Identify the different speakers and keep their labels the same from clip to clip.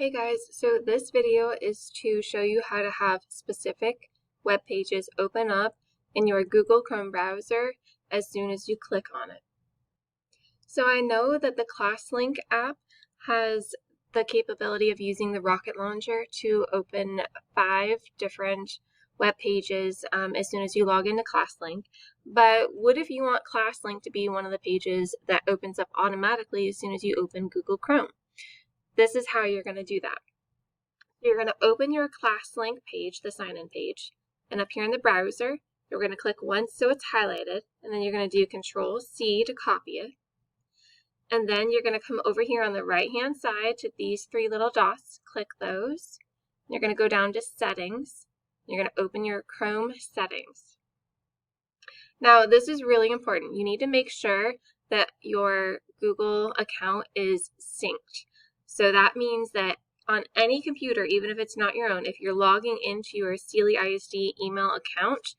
Speaker 1: Hey guys, so this video is to show you how to have specific web pages open up in your Google Chrome browser as soon as you click on it. So I know that the ClassLink app has the capability of using the Rocket Launcher to open 5 different web pages as soon as you log into ClassLink. But what if you want ClassLink to be one of the pages that opens up automatically as soon as you open Google Chrome? This is how you're going to do that. You're going to open your ClassLink page, the sign-in page, and up here in the browser, you're going to click once so it's highlighted, and then you're going to do Control-C to copy it. And then you're going to come over here on the right-hand side to these 3 little dots, click those. You're going to go down to Settings. You're going to open your Chrome settings. Now, this is really important. You need to make sure that your Google account is synced. So that means that on any computer, even if it's not your own, if you're logging into your Sealy ISD email account,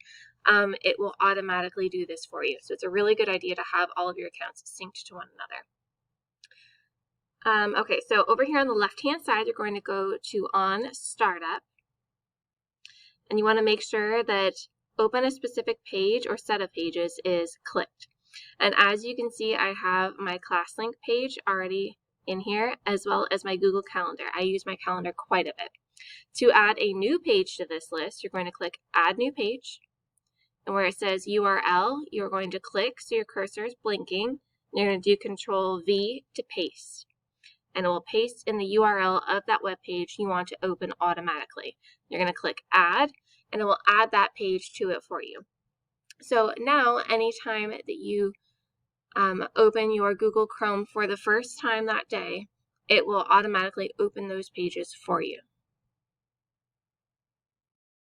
Speaker 1: it will automatically do this for you. So it's a really good idea to have all of your accounts synced to one another. Okay, so over here on the left-hand side, you're going to go to On Startup. And you want to make sure that Open a specific page or set of pages is clicked. And as you can see, I have my ClassLink page already in here, as well as my Google Calendar. I use my calendar quite a bit. To add a new page to this list, you're going to click Add New Page. And where it says URL, you're going to click so your cursor is blinking. And you're going to do Control-V to paste. And it will paste in the URL of that web page you want to open automatically. You're going to click Add, and it will add that page to it for you. So now, anytime that you open your Google Chrome for the first time that day, it will automatically open those pages for you.